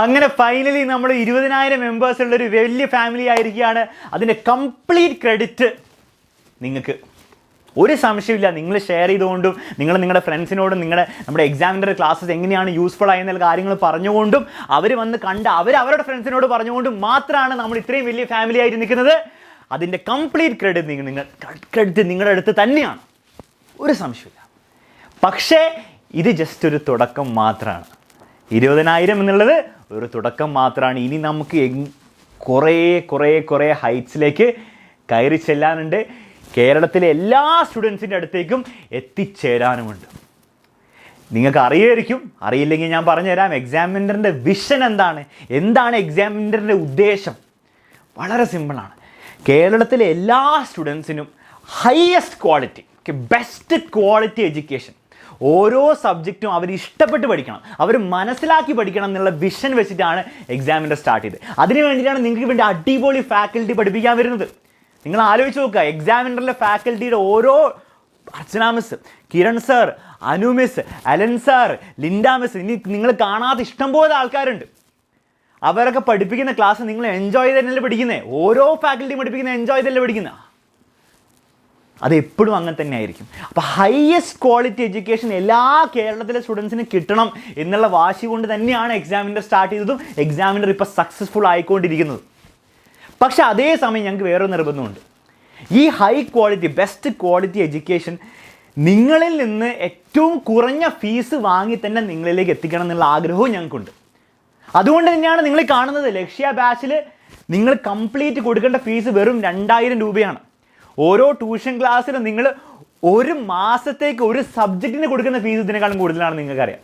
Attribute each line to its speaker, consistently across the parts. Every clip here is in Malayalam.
Speaker 1: അങ്ങനെ ഫൈനലി നമ്മൾ 20,000 മെമ്പേഴ്സ് ഉള്ളൊരു വലിയ ഫാമിലി ആയിരിക്കുകയാണ്. അതിൻ്റെ കംപ്ലീറ്റ് ക്രെഡിറ്റ് നിങ്ങൾക്ക്. ഒരു സംശയമില്ല, നിങ്ങൾ ഷെയർ ചെയ്തുകൊണ്ടും നിങ്ങൾ നിങ്ങളുടെ ഫ്രണ്ട്സിനോടും നമ്മുടെ എക്സാമിൻ്റെ ക്ലാസ്സസ് എങ്ങനെയാണ് യൂസ്ഫുൾ ആയെന്നുള്ള കാര്യങ്ങൾ പറഞ്ഞുകൊണ്ടും അവർ വന്ന് കണ്ട് അവരുടെ ഫ്രണ്ട്സിനോട് പറഞ്ഞുകൊണ്ടും മാത്രമാണ് നമ്മൾ ഇത്രയും വലിയ ഫാമിലി ആയിട്ട് നിൽക്കുന്നത്. അതിൻ്റെ കംപ്ലീറ്റ് ക്രെഡിറ്റ് നിങ്ങളുടെ അടുത്ത് തന്നെയാണ്, ഒരു സംശയമില്ല. പക്ഷേ ഇത് ജസ്റ്റ് ഒരു തുടക്കം മാത്രമാണ്. 20,000 എന്നുള്ളത് ഒരു തുടക്കം മാത്രമാണ്. ഇനി നമുക്ക് കുറേ ഹൈറ്റ്സിലേക്ക് കയറി ചെല്ലാനുണ്ട്. കേരളത്തിലെ എല്ലാ സ്റ്റുഡൻസിൻ്റെ അടുത്തേക്കും എത്തിച്ചേരാനുമുണ്ട്. നിങ്ങൾക്ക് അറിയായിരിക്കും, അറിയില്ലെങ്കിൽ ഞാൻ പറഞ്ഞുതരാം. എക്സാമിനറിൻ്റെ വിഷൻ എന്താണ് എക്സാമിനറിൻ്റെ ഉദ്ദേശം? വളരെ സിമ്പിളാണ്. കേരളത്തിലെ എല്ലാ സ്റ്റുഡൻസിനും highest quality, best quality education, ഓരോ സബ്ജക്റ്റും അവർ ഇഷ്ടപ്പെട്ട് പഠിക്കണം, അവർ മനസ്സിലാക്കി പഠിക്കണം എന്നുള്ള വിഷൻ വെച്ചിട്ടാണ് എക്സാമിനർ സ്റ്റാർട്ട് ചെയ്തത്. അതിന് വേണ്ടിയിട്ടാണ് നിങ്ങൾക്ക് വേണ്ടി അടിപൊളി ഫാക്കൽറ്റി പഠിപ്പിക്കാൻ വരുന്നത്. നിങ്ങൾ ആലോചിച്ച് നോക്കുക, എക്സാമിനറിലെ ഫാക്കൽറ്റിയുടെ ഓരോ Archana miss, Kiran sir, Anu miss, Alan sir, Linda miss, ഇനി നിങ്ങൾ കാണാതെ ഇഷ്ടംപോലെ ആൾക്കാരുണ്ട്. അവരൊക്കെ പഠിപ്പിക്കുന്ന ക്ലാസ് നിങ്ങൾ എൻജോയ് ചെയ്തല്ലേ പഠിക്കുന്നത്. ഓരോ ഫാക്കൽറ്റിയും പഠിപ്പിക്കുന്ന എൻജോയ് ചെയ്തല്ലേ പഠിക്കുന്നത്. അത് എപ്പോഴും അങ്ങനെ തന്നെ ആയിരിക്കും. അപ്പോൾ ഹയസ്റ്റ് ക്വാളിറ്റി എഡ്യൂക്കേഷൻ എല്ലാ കേരളത്തിലെ സ്റ്റുഡൻസിന് കിട്ടണം എന്നുള്ള വാശി കൊണ്ട് തന്നെയാണ് എക്സാമിനർ സ്റ്റാർട്ട് ചെയ്തതും എക്സാമിനർ ഇപ്പോൾ സക്സസ്ഫുൾ ആയിക്കൊണ്ടിരിക്കുന്നത്. പക്ഷെ അതേസമയം ഞങ്ങൾക്ക് വേറൊരു നിർബന്ധമുണ്ട്. ഈ high quality, best quality education നിങ്ങളിൽ നിന്ന് ഏറ്റവും കുറഞ്ഞ ഫീസ് വാങ്ങി തന്നെ നിങ്ങളിലേക്ക് എത്തിക്കണം എന്നുള്ള ആഗ്രഹവും ഞങ്ങൾക്കുണ്ട്. അതുകൊണ്ട് തന്നെയാണ് നിങ്ങൾ കാണുന്നത് ലക്ഷ്യ ബാച്ചിൽ നിങ്ങൾ കംപ്ലീറ്റ് കൊടുക്കേണ്ട ഫീസ് വെറും 2,000 രൂപയാണ്. ഓരോ ട്യൂഷൻ ക്ലാസ്സിലും നിങ്ങൾ ഒരു മാസത്തേക്ക് ഒരു സബ്ജക്റ്റിന് കൊടുക്കുന്ന ഫീസ് ഇതിനേക്കാളും കൂടുതലാണെന്ന് നിങ്ങൾക്കറിയാം.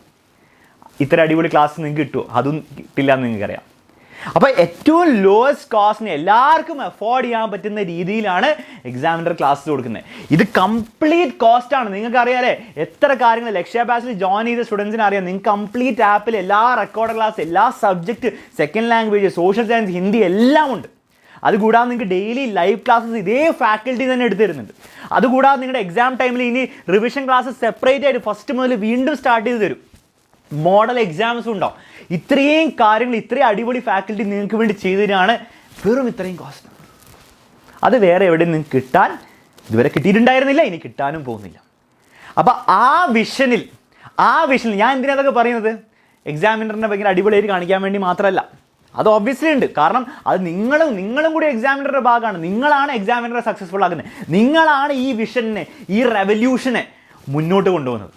Speaker 1: ഇത്ര അടിപൊളി ക്ലാസ് നിങ്ങൾക്ക് കിട്ടുമോ? അതും കിട്ടില്ല എന്ന് നിങ്ങൾക്കറിയാം. അപ്പോൾ ഏറ്റവും ലോവസ്റ്റ് കോസ്റ്റിന് എല്ലാവർക്കും അഫോർഡ് ചെയ്യാൻ പറ്റുന്ന രീതിയിലാണ് എക്സാമിനർ ക്ലാസ് കൊടുക്കുന്നത്. ഇത് കംപ്ലീറ്റ് കോസ്റ്റാണ്. നിങ്ങൾക്ക് അറിയാലേ എത്ര കാര്യങ്ങൾ ലക്ഷ്യ ബാച്ചിൽ ജോയിൻ ചെയ്ത സ്റ്റുഡൻസിന് അറിയാം. നിങ്ങൾക്ക് കംപ്ലീറ്റ് ആപ്പിൽ എല്ലാ റെക്കോർഡ് ക്ലാസ്, എല്ലാ subject, second language, social science, Hindi എല്ലാം ഉണ്ട്. അതുകൂടാതെ നിങ്ങൾക്ക് ഡെയിലി ലൈവ് ക്ലാസ്സസ് ഇതേ ഫാക്കൽറ്റി തന്നെ എടുത്തു തരുന്നുണ്ട്. അതുകൂടാതെ നിങ്ങളുടെ എക്സാം ടൈമിൽ ഇനി റിവിഷൻ ക്ലാസ്സസ് സെപ്പറേറ്റ് ആയിട്ട് ഫസ്റ്റ് മുതൽ വീണ്ടും സ്റ്റാർട്ട് ചെയ്ത് തരും. മോഡൽ എക്സാംസും ഉണ്ടാവും. ഇത്രയും കാര്യങ്ങൾ, ഇത്രയും അടിപൊളി ഫാക്കൽറ്റി നിങ്ങൾക്ക് വേണ്ടി ചെയ്തു തരാണ് വെറും ഇത്രയും കോസ്റ്റ്. അത് വേറെ എവിടെയും നിങ്ങൾക്ക് കിട്ടാൻ ഇതുവരെ കിട്ടിയിട്ടുണ്ടായിരുന്നില്ല, ഇനി കിട്ടാനും പോകുന്നില്ല. അപ്പോൾ ആ വിഷനിൽ ഞാൻ എന്തിനാതൊക്കെ പറയുന്നത്, എക്സാമിനറിനെ ഭയങ്കര അടിപൊളിയായിട്ട് കാണിക്കാൻ വേണ്ടി മാത്രമല്ല. അത് ഒബ്വിയസ്ലി ഉണ്ട്. കാരണം അത് നിങ്ങളും കൂടി എക്സാമിനറുടെ ഭാഗമാണ്. നിങ്ങളാണ് എക്സാമിനറെ സക്സസ്ഫുൾ ആക്കുന്നത്. നിങ്ങളാണ് ഈ വിഷനെ, ഈ റെവല്യൂഷനെ മുന്നോട്ട് കൊണ്ടുപോകുന്നത്.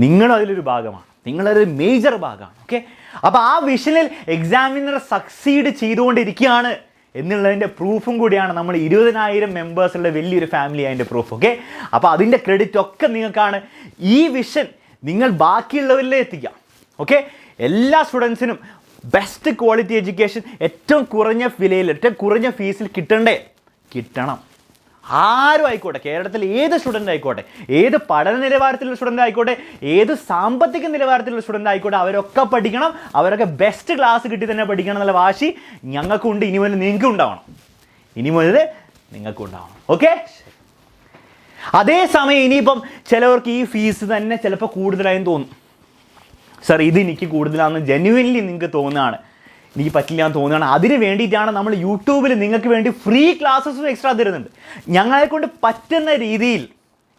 Speaker 1: നിങ്ങളും അതിലൊരു ഭാഗമാണ്, നിങ്ങളൊരു മേജർ ഭാഗമാണ്. ഓക്കെ, അപ്പോൾ ആ വിഷനിൽ എക്സാമിനർ സക്സീഡ് ചെയ്തുകൊണ്ടിരിക്കുകയാണ് എന്നുള്ളതിൻ്റെ പ്രൂഫും കൂടിയാണ് നമ്മൾ 20,000 മെമ്പേഴ്സുള്ള വലിയൊരു ഫാമിലി അതിൻ്റെ പ്രൂഫ്. ഓക്കെ, അപ്പോൾ അതിൻ്റെ ക്രെഡിറ്റ് ഒക്കെ നിങ്ങൾക്കാണ്. ഈ വിഷൻ നിങ്ങൾ ബാക്കിയുള്ളവരിലേ എത്തിക്കാം. ഓക്കെ, എല്ലാ സ്റ്റുഡൻസിനും ബെസ്റ്റ് ക്വാളിറ്റി എഡ്യൂക്കേഷൻ ഏറ്റവും കുറഞ്ഞ വിലയിൽ, ഏറ്റവും കുറഞ്ഞ ഫീസിൽ കിട്ടണം. ആരും ആയിക്കോട്ടെ, കേരളത്തിൽ ഏത് സ്റ്റുഡൻ്റ് ആയിക്കോട്ടെ, ഏത് പഠന നിലവാരത്തിലുള്ള സ്റ്റുഡൻ്റ് ആയിക്കോട്ടെ, ഏത് സാമ്പത്തിക നിലവാരത്തിലുള്ള സ്റ്റുഡൻ്റ് ആയിക്കോട്ടെ, അവരൊക്കെ പഠിക്കണം. അവരൊക്കെ ബെസ്റ്റ് ക്ലാസ് കിട്ടി തന്നെ പഠിക്കണം എന്നുള്ള വാശി ഞങ്ങൾക്കുണ്ട്. ഇനി മുതൽ നിങ്ങൾക്കും ഉണ്ടാവണം. ഓക്കെ, അതേസമയം ഇനിയിപ്പം ചിലവർക്ക് ഈ ഫീസ് തന്നെ ചിലപ്പോൾ കൂടുതലായെന്ന് തോന്നും. സർ, ഇത് എനിക്ക് കൂടുതലാണെന്ന് ജെന്യുവൻലി നിങ്ങൾക്ക് തോന്നുകയാണ്, എനിക്ക് പറ്റില്ല എന്ന് തോന്നുകയാണ്. അതിന് വേണ്ടിയിട്ടാണ് നമ്മൾ യൂട്യൂബിൽ നിങ്ങൾക്ക് വേണ്ടി ഫ്രീ ക്ലാസ്സസും എക്സ്ട്രാ തരുന്നുണ്ട്. ഞങ്ങളെക്കൊണ്ട് പറ്റുന്ന രീതിയിൽ,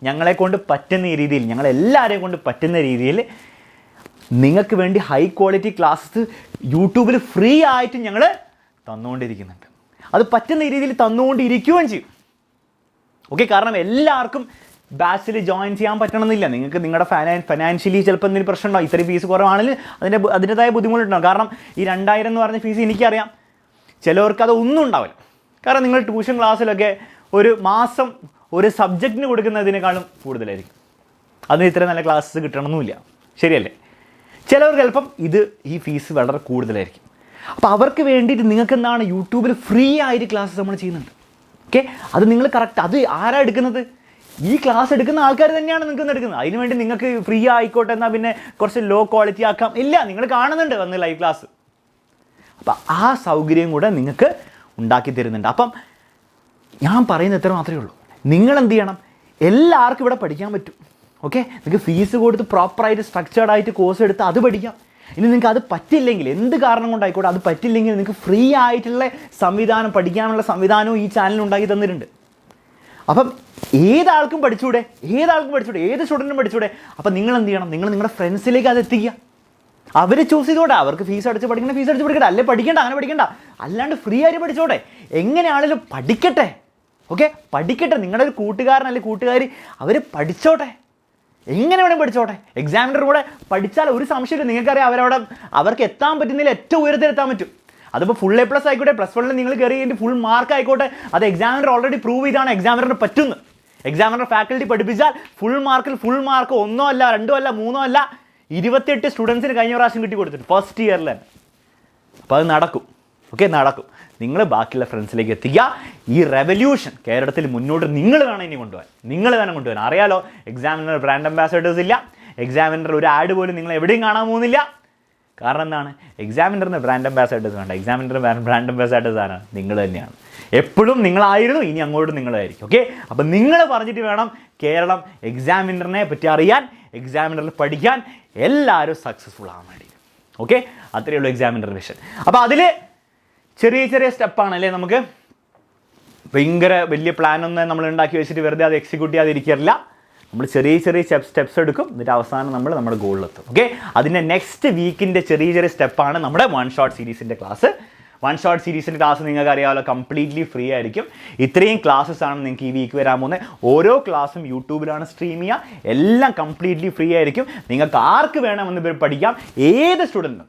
Speaker 1: ഞങ്ങളെല്ലാവരെയും കൊണ്ട് പറ്റുന്ന രീതിയിൽ നിങ്ങൾക്ക് വേണ്ടി ഹൈ ക്വാളിറ്റി ക്ലാസ്സസ് യൂട്യൂബിൽ ഫ്രീ ആയിട്ട് ഞങ്ങൾ തന്നുകൊണ്ടിരിക്കുന്നുണ്ട്. അത് പറ്റുന്ന രീതിയിൽ തന്നുകൊണ്ടിരിക്കുകയും ചെയ്യും. ഓക്കെ, കാരണം എല്ലാവർക്കും ബാച്ചിൽ ജോയിൻ ചെയ്യാൻ പറ്റണമെന്നില്ല. നിങ്ങൾക്ക് നിങ്ങളുടെ ഫൈനാൻഷ്യലി ചിലപ്പോൾ എന്തെങ്കിലും പ്രശ്നം ഉണ്ടാവും. ഇത്രയും ഫീസ് കുറവാണെങ്കിൽ അതിൻ്റെതായ ബുദ്ധിമുട്ടുണ്ടാവും. കാരണം ഈ 2,000 എന്ന് പറഞ്ഞ ഫീസ് എനിക്കറിയാം, ചിലവർക്ക് അത് ഒന്നും ഉണ്ടാവില്ല. കാരണം നിങ്ങൾ ട്യൂഷൻ ക്ലാസ്സിലൊക്കെ ഒരു മാസം ഒരു സബ്ജക്റ്റിന് കൊടുക്കുന്നതിനേക്കാളും കൂടുതലായിരിക്കും. അതിന് ഇത്ര നല്ല ക്ലാസ്സസ് കിട്ടണമെന്നില്ല, ശരിയല്ലേ? ചിലവർക്ക് ചിലപ്പം ഈ ഫീസ് വളരെ കൂടുതലായിരിക്കും. അപ്പോൾ അവർക്ക് വേണ്ടിയിട്ട് നിങ്ങൾക്ക് എന്താണ് യൂട്യൂബിൽ ഫ്രീ ആയിട്ട് ക്ലാസ്സസ് നമ്മൾ ചെയ്യുന്നുണ്ട്. ഓക്കെ, അത് നിങ്ങൾ കറക്റ്റ്, അത് ആരാ എടുക്കുന്നത്? ഈ ക്ലാസ് എടുക്കുന്ന ആൾക്കാർ തന്നെയാണ് നിങ്ങൾക്ക് എടുക്കുന്നത്. അതിനുവേണ്ടി നിങ്ങൾക്ക് ഫ്രീ ആയിക്കോട്ടെ എന്നാൽ പിന്നെ കുറച്ച് ലോ ക്വാളിറ്റി ആക്കാം, ഇല്ല, നിങ്ങൾ കാണുന്നുണ്ട് വന്ന് ലൈവ് ക്ലാസ്. അപ്പം ആ സൗകര്യം കൂടെ നിങ്ങൾക്ക് ഉണ്ടാക്കി തരുന്നുണ്ട്. അപ്പം ഞാൻ പറയുന്നത് ഇത്ര മാത്രമേ ഉള്ളൂ. നിങ്ങൾ എന്ത് ചെയ്യണം, എല്ലാവർക്കും ഇവിടെ പഠിക്കാൻ പറ്റും. ഓക്കെ, നിങ്ങൾക്ക് ഫീസ് കൊടുത്ത് പ്രോപ്പറായിട്ട് സ്ട്രക്ചേർഡ് ആയിട്ട് കോഴ്സ് എടുത്ത് അത് പഠിക്കാം. ഇനി നിങ്ങൾക്ക് അത് പറ്റില്ലെങ്കിൽ, എന്ത് കാരണം കൊണ്ടായിക്കോട്ടെ അത് പറ്റില്ലെങ്കിൽ, നിങ്ങൾക്ക് ഫ്രീ ആയിട്ടുള്ള സംവിധാനം, പഠിക്കാനുള്ള സംവിധാനവും ഈ ചാനൽ ഉണ്ടാക്കി തന്നിട്ടുണ്ട്. അപ്പം ഏതാൾക്കും പഠിച്ചൂടെ, ഏത് സ്റ്റുഡൻറ്റും പഠിച്ചൂടെ. അപ്പം നിങ്ങൾ എന്ത് ചെയ്യണം, നിങ്ങൾ നിങ്ങളുടെ ഫ്രണ്ട്സിലേക്ക് അത് എത്തിക്കുക. അവർ ചൂസ് ചെയ്തോട്ടെ, അവർക്ക് ഫീസ് അടിച്ച് പഠിക്കണ ഫീസ് അടിച്ച് പഠിക്കട്ടെ, അല്ലെ പഠിക്കണ്ട, അങ്ങനെ പഠിക്കണ്ട, അല്ലാണ്ട് ഫ്രീ ആയിട്ട് പഠിച്ചോട്ടെ. എങ്ങനെയാണെങ്കിലും പഠിക്കട്ടെ. ഓക്കെ, പഠിക്കട്ടെ. നിങ്ങളുടെ ഒരു കൂട്ടുകാരൻ അല്ലെങ്കിൽ കൂട്ടുകാരി അവർ പഠിച്ചോട്ടെ, എങ്ങനെ വേണമെങ്കിൽ പഠിച്ചോട്ടെ. എക്സാമിനർ കൂടെ പഠിച്ചാൽ ഒരു സംശയമില്ല, നിങ്ങൾക്കറിയാം അവർക്ക് എത്താൻ പറ്റുന്നതിൽ ഏറ്റവും ഉയരത്തിൽ എത്താൻ പറ്റും. അതിപ്പോൾ ഫുൾ A+ ആയിക്കോട്ടെ, +1 നിങ്ങൾ കയറി കഴിഞ്ഞിട്ട് ഫുൾ മാർക്ക് ആയിക്കോട്ടെ, അത് എക്സാമിനർ ഓൾറെഡി പ്രൂവ് ചെയ്താണ് എക്സാമിനറിന് പറ്റുന്നു. എക്സാമിനർ ഫാക്കൽറ്റി പഠിപ്പിച്ചാൽ ഫുൾ മാർക്ക് 1 അല്ല 2 അല്ല 3 അല്ല 28 സ്റ്റുഡൻസിന് കഴിഞ്ഞ പ്രാവശ്യം കിട്ടി കൊടുത്തിട്ട് ഫസ്റ്റ് ഇയറിൽ തന്നെ. അപ്പോൾ അത് നടക്കും. ഓക്കെ, നടക്കും. നിങ്ങൾ ബാക്കിയുള്ള ഫ്രണ്ട്സിലേക്ക് എത്തിക്കുക. ഈ റെവല്യൂഷൻ കേരളത്തിൽ മുന്നോട്ട് നിങ്ങൾ വേണം ഇനി കൊണ്ടുപോകാൻ. അറിയാലോ, എക്സാമിനർ ബ്രാൻഡ് അംബാസഡേഴ്സ് ഇല്ല, എക്സാമിനർ ഒരു ആഡ് പോലും നിങ്ങൾ എവിടെയും കാണാൻ പോകുന്നില്ല. കാരണം എന്താണ്, എക്സാമിനറിന് ബ്രാൻഡ് അംബാസഡേഴ്സ് വേണ്ട. എക്സാമിനർ ബ്രാൻഡ് അംബാസഡേഴ്സ് ആണ് നിങ്ങൾ തന്നെയാണ്. എപ്പോഴും നിങ്ങളായിരുന്നു, ഇനി അങ്ങോട്ട് നിങ്ങളായിരിക്കും. ഓക്കെ, അപ്പം നിങ്ങൾ പറഞ്ഞിട്ട് വേണം കേരളം എക്സാമിനറിനെ പറ്റി അറിയാൻ, എക്സാമിനറിൽ പഠിക്കാൻ, എല്ലാവരും സക്സസ്ഫുൾ ആവാൻ വേണ്ടി. ഓക്കെ, അത്രയേ ഉള്ളൂ എക്സാമിനർ വിഷൻ. അപ്പോൾ അതിൽ ചെറിയ സ്റ്റെപ്പാണ് അല്ലേ, നമുക്ക് ഭയങ്കര വലിയ പ്ലാനൊന്നും നമ്മൾ ഉണ്ടാക്കി വെച്ചിട്ട് വെറുതെ അത് എക്സിക്യൂട്ട് ചെയ്യാതിരിക്കില്ല. നമ്മൾ ചെറിയ സ്റ്റെപ്സ് എടുക്കും, എന്നിട്ട് അവസാനം നമ്മൾ നമ്മുടെ ഗോളിലെത്തും. ഓക്കെ, അതിൻ്റെ നെക്സ്റ്റ് വീക്കിൻ്റെ ചെറിയ സ്റ്റെപ്പാണ് നമ്മുടെ 1 ഷോട്ട് സീരീസിൻ്റെ ക്ലാസ്. 1 ഷോട്ട് സീരീസിൻ്റെ ക്ലാസ് നിങ്ങൾക്ക് അറിയാമല്ലോ, കംപ്ലീറ്റ്ലി ഫ്രീ ആയിരിക്കും. ഇത്രയും ക്ലാസ്സസ് ആണ് നിങ്ങൾക്ക് ഈ വീക്ക് വരാൻ പോകുന്നത്. ഓരോ ക്ലാസ്സും യൂട്യൂബിലാണ് സ്ട്രീം ചെയ്യുക, എല്ലാം കംപ്ലീറ്റ്ലി ഫ്രീ ആയിരിക്കും. നിങ്ങൾക്ക് ആർക്ക് വേണമെന്ന് പഠിക്കാം, ഏത് സ്റ്റുഡൻറ്റും,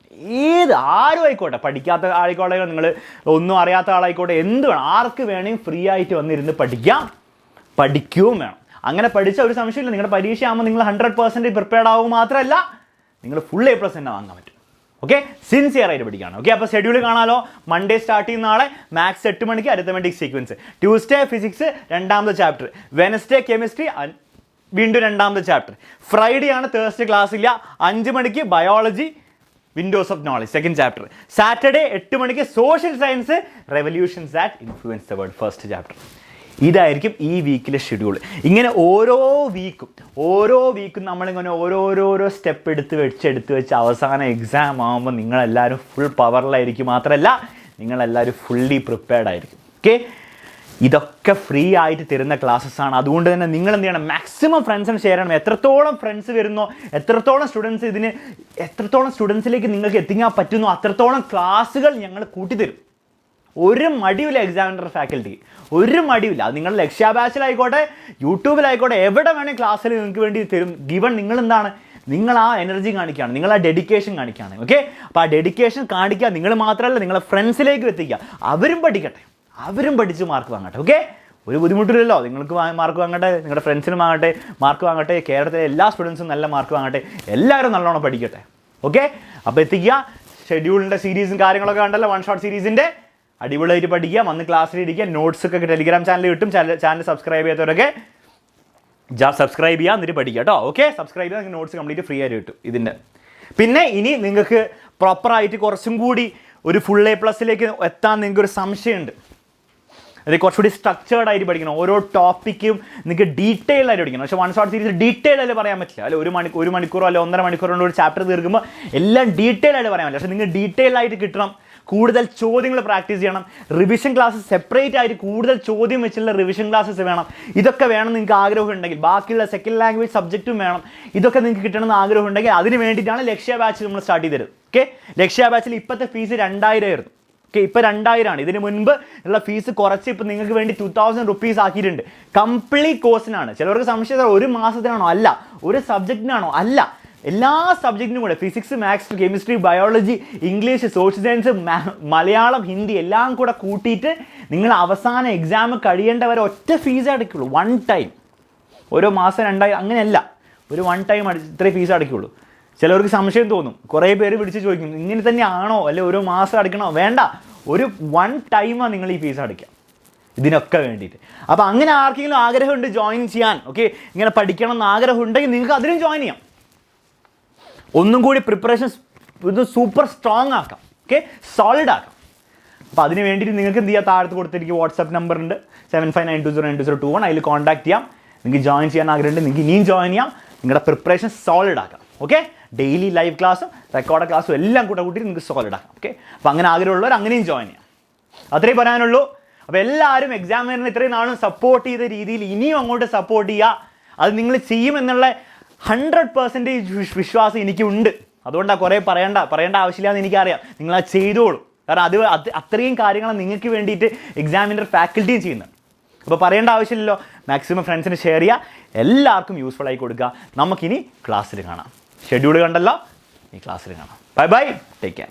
Speaker 1: ആരും ആയിക്കോട്ടെ, പഠിക്കാത്ത ആയിക്കോട്ടെ, നിങ്ങൾ ഒന്നും അറിയാത്ത ആളായിക്കോട്ടെ, എന്ത് വേണം, ആർക്ക് വേണമെങ്കിൽ ഫ്രീ ആയിട്ട് വന്നിരുന്ന് പഠിക്കുകയും വേണം. അങ്ങനെ പഠിച്ച ഒരു സംശയമില്ല, നിങ്ങളുടെ പരീക്ഷ ആകുമ്പോൾ നിങ്ങൾ 100% പ്രിപ്പയർഡ് ആവും. മാത്രമല്ല നിങ്ങൾ ഫുൾ A+ തന്നെ വാങ്ങാൻ പറ്റും. ഓക്കെ, സിൻസിയർ ആയിട്ട് പഠിക്കുകയാണ്. ഓക്കെ, അപ്പോൾ ഷെഡ്യൂൾ കാണാമല്ലോ. മൺഡേ സ്റ്റാർട്ട് ചെയ്യുന്ന നാളെ മാത്സ് 8 മണിക്ക് അരിത്തമെറ്റിക് സീക്വൻസ്, ട്യൂസ്ഡേ ഫിസിക്സ് 2ാമത്തെ ചാപ്റ്റർ, വെനസ്ഡേ കെമിസ്ട്രി വീണ്ടും 2ാമത്തെ ചാപ്റ്റർ, ഫ്രൈഡേ ആണ് തേഴ്സ്ഡേ ക്ലാസ് ഇല്ല, 5 മണിക്ക് biology windows of knowledge 2nd chapter, Saturday 8 മണിക്ക് social science revolutions that influence the world 1st chapter. ഇതായിരിക്കും ഈ വീക്കിലെ ഷെഡ്യൂൾ. ഇങ്ങനെ ഓരോ വീക്കും നമ്മളിങ്ങനെ ഓരോരോ സ്റ്റെപ്പ് എടുത്ത് വെച്ച് അവസാനം എക്സാം ആകുമ്പോൾ നിങ്ങളെല്ലാവരും ഫുൾ പവറിലായിരിക്കും. മാത്രമല്ല നിങ്ങളെല്ലാവരും ഫുള്ളി പ്രിപ്പയർഡ് ആയിരിക്കും. ഓക്കെ, ഇതൊക്കെ ഫ്രീ ആയിട്ട് തരുന്ന ക്ലാസ്സസ് ആണ്. അതുകൊണ്ട് തന്നെ നിങ്ങൾ എന്ത് ചെയ്യണം, മാക്സിമം ഫ്രണ്ട്സിന് ഷെയർ ചെയ്യണം. എത്രത്തോളം ഫ്രണ്ട്സ് വരുന്നോ, എത്രത്തോളം സ്റ്റുഡൻസിലേക്ക് നിങ്ങൾക്ക് എത്തിക്കാൻ പറ്റുന്നോ, അത്രത്തോളം ക്ലാസ്സുകൾ ഞങ്ങൾ കൂട്ടിത്തരും. ഒരു മടിയില്ല എക്സാമിനർ ഫാക്കൽറ്റി, ഒരു മടിയില്ല. അത് നിങ്ങൾ ലക്ഷ്യ ബാച്ചിലായിക്കോട്ടെ, യൂട്യൂബിലായിക്കോട്ടെ, എവിടെ വേണമെങ്കിൽ ക്ലാസ്സിൽ നിങ്ങൾക്ക് വേണ്ടി തരും. ഗിവൺ നിങ്ങൾ എന്താണ്, നിങ്ങൾ ആ എനർജി കാണിക്കുകയാണ്, നിങ്ങൾ ആ ഡെഡിക്കേഷൻ കാണിക്കുകയാണ്. ഓക്കെ, അപ്പോൾ ആ ഡെഡിക്കേഷൻ കാണിക്കുക. നിങ്ങൾ മാത്രമല്ല, നിങ്ങളെ ഫ്രണ്ട്സിലേക്ക് എത്തിക്കുക. അവരും പഠിക്കട്ടെ, അവരും പഠിച്ച് മാർക്ക് വാങ്ങട്ടെ. ഓക്കെ, ഒരു ബുദ്ധിമുട്ടില്ലല്ലോ. നിങ്ങൾക്ക് മാർക്ക് വാങ്ങട്ടെ, നിങ്ങളുടെ ഫ്രണ്ട്സിനും മാർക്ക് വാങ്ങട്ടെ, കേരളത്തിലെ എല്ലാ സ്റ്റുഡൻസും നല്ല മാർക്ക് വാങ്ങട്ടെ, എല്ലാവരും നല്ലോണം പഠിക്കട്ടെ. ഓക്കെ, അപ്പോൾ എത്തിക്കുക. ഷെഡ്യൂളിൻ്റെ സീരീസും കാര്യങ്ങളൊക്കെ കണ്ടല്ലോ, 1 ഷോട്ട് സീരീസിൻ്റെ. അടിപൊളിയായിട്ട് പഠിക്കുക, വന്ന് ക്ലാസ്സിൽ ഇരിക്കുക. നോട്ട്സൊക്കെ ടെലിഗ്രാം ചാനൽ കിട്ടും. ചാനൽ സബ്സ്ക്രൈബ് ചെയ്യാത്തവരൊക്കെ സബ്സ്ക്രൈബ് ചെയ്യുക, എന്നിട്ട് പഠിക്കുക കേട്ടോ. ഓക്കെ, സബ്സ്ക്രൈബ് ചെയ്താൽ നിങ്ങൾക്ക് നോട്ട്സ് കംപ്ലീറ്റ് ഫ്രീ ആയിട്ട് കിട്ടും ഇതിൻ്റെ. പിന്നെ ഇനി നിങ്ങൾക്ക് പ്രോപ്പറായിട്ട് കുറച്ചും കൂടി ഒരു ഫുൾ A+ലേക്ക് എത്താൻ നിങ്ങൾക്കൊരു സംശയമുണ്ട്. അതായത് കുറച്ചുകൂടി സ്ട്രക്ചേർഡ് ആയിട്ട് പഠിക്കണം. ഓരോ ടോപ്പിക്കും നിങ്ങൾക്ക് ഡീറ്റെയിൽ ആയിട്ട് പഠിക്കണം. പക്ഷേ 1 ഷോട്ട് സീരീസ് ഡീറ്റെയിൽ ആയിട്ട് പറയാൻ പറ്റില്ല. അല്ലെ ഒരു മണിക്കൂറോ അല്ലെ 1.5 മണിക്കൂറോ കൊണ്ട് ഒരു ചാപ്റ്റർ തീർക്കുമ്പോൾ എല്ലാം ഡീറ്റെയിൽ ആയിട്ട് പറയാൻ പറ്റില്ല. പക്ഷേ നിങ്ങൾ ഡീറ്റെയിൽ ആയിട്ട് കിട്ടണം. കൂടുതൽ ചോദ്യങ്ങൾ പ്രാക്ടീസ് ചെയ്യണം. റിവിഷൻ ക്ലാസ് സെപ്പറേറ്റ് ആയിട്ട് കൂടുതൽ ചോദ്യം വെച്ചുള്ള റിവിഷൻ ക്ലാസ്സസ് വേണം. ഇതൊക്കെ വേണം നിങ്ങൾക്ക് ആഗ്രഹം ഉണ്ടെങ്കിൽ. ബാക്കിയുള്ള സെക്കൻഡ് ലാംഗ്വേജ് സബ്ജക്റ്റും വേണം. ഇതൊക്കെ നിങ്ങൾക്ക് കിട്ടണമെന്ന് ആഗ്രഹം ഉണ്ടെങ്കിൽ അതിന് വേണ്ടിയിട്ടാണ് ലക്ഷ്യ ബാച്ച് നമ്മൾ സ്റ്റാർട്ട് ചെയ്തത്. ഓക്കെ, ലക്ഷ്യ ബാച്ചിൽ ഇപ്പോഴത്തെ ഫീസ് 2000 ആയിരുന്നു. ഓക്കെ, ഇപ്പോൾ 2000 ആണ്. ഇതിന് മുൻപ് ഉള്ള ഫീസ് കുറച്ച് ഇപ്പോൾ നിങ്ങൾക്ക് വേണ്ടി 2000 rupees ആക്കിയിട്ടുണ്ട്. കംപ്ലീറ്റ് കോഴ്സിനാണ്. ചിലവർക്ക് സംശയം, ഒരു മാസത്തിനാണോ? അല്ല. ഒരു സബ്ജക്റ്റിനാണോ? അല്ല. എല്ലാ സബ്ജക്റ്റിനും കൂടെ, physics, maths, chemistry, biology, English, social science, Malayalam, Hindi എല്ലാം കൂടെ കൂട്ടിയിട്ട് നിങ്ങൾ അവസാനം എക്സാം കഴിയേണ്ടവരെ ഒറ്റ ഫീസ് അടയ്ക്കുള്ളൂ. 1 ടൈം. ഓരോ മാസം 2000 അങ്ങനെയല്ല, ഒരു 1 ടൈം ഇത്രയും ഫീസ് അടയ്ക്കുള്ളൂ. ചിലവർക്ക് സംശയം തോന്നും, കുറേ പേര് വിളിച്ച് ചോദിക്കും, ഇങ്ങനെ തന്നെ ആണോ, അല്ലെ ഓരോ മാസം അടയ്ക്കണോ? വേണ്ട, ഒരു 1 ടൈമാണ് നിങ്ങൾ ഈ ഫീസ് അടയ്ക്കുക ഇതിനൊക്കെ വേണ്ടിയിട്ട്. അപ്പോൾ അങ്ങനെ ആർക്കെങ്കിലും ആഗ്രഹമുണ്ട് ജോയിൻ ചെയ്യാൻ, ഓക്കെ, ഇങ്ങനെ പഠിക്കണം എന്ന് ആഗ്രഹം ഉണ്ടെങ്കിൽ നിങ്ങൾക്ക് അതിനും ജോയിൻ ചെയ്യാം. ഒന്നും കൂടി പ്രിപ്പറേഷൻ ഇത് സൂപ്പർ സ്ട്രോങ് ആക്കാം. ഓക്കെ, സോളിഡ് ആക്കാം. അപ്പോൾ അതിന് വേണ്ടിയിട്ട് നിങ്ങൾക്ക് എന്ത് ചെയ്യാം, താഴത്ത് കൊടുത്തിരിക്കും വാട്സാപ്പ് നമ്പർ ഉണ്ട് 7592092021. അതിൽ കോൺടാക്ട് ചെയ്യാം. നിങ്ങൾക്ക് ജോയിൻ ചെയ്യാൻ ആഗ്രഹമുണ്ട്, നിങ്ങൾക്ക് ഇനിയും ജോയിൻ ചെയ്യാം. നിങ്ങളുടെ പ്രിപ്പറേഷൻ സോളിഡ് ആക്കാം. ഓക്കെ, ഡെയിലി ലൈവ് ക്ലാസ്സും റെക്കോർഡ് ക്ലാസ്സും എല്ലാം കൂടെ കൂട്ടി നിങ്ങൾക്ക് സോളിഡ് ആക്കാം. ഓക്കെ, അപ്പോൾ അങ്ങനെ ആഗ്രഹമുള്ളവർ അങ്ങനെയും ജോയിൻ ചെയ്യാം. അത്രയും പറയാനുള്ളൂ. അപ്പോൾ എല്ലാവരും എക്സാമിനറിന് ഇത്രയും നാളും സപ്പോർട്ട് ചെയ്ത രീതിയിൽ ഇനിയും അങ്ങോട്ട് സപ്പോർട്ട് ചെയ്യുക. അത് നിങ്ങൾ ചെയ്യുമെന്നുള്ള 100% വിശ്വാസം എനിക്കുണ്ട്. അതുകൊണ്ടാണ് കുറേ പറയേണ്ട ആവശ്യമില്ല എന്ന് എനിക്കറിയാം. നിങ്ങളത് ചെയ്തോളൂ. കാരണം അത്രയും കാര്യങ്ങൾ നിങ്ങൾക്ക് വേണ്ടിയിട്ട് എക്സാമിനർ ഫാക്കൽറ്റിയും ചെയ്യുന്നുണ്ട്. അപ്പോൾ പറയേണ്ട ആവശ്യമില്ലല്ലോ. മാക്സിമം ഫ്രണ്ട്സിന് ഷെയർ ചെയ്യുക, എല്ലാവർക്കും യൂസ്ഫുൾ ആയി കൊടുക്കുക. നമുക്കിനി ക്ലാസ്സിൽ കാണാം. ഷെഡ്യൂൾ കണ്ടല്ലോ, ഈ ക്ലാസ്സിൽ കാണാം. Bye bye, take care.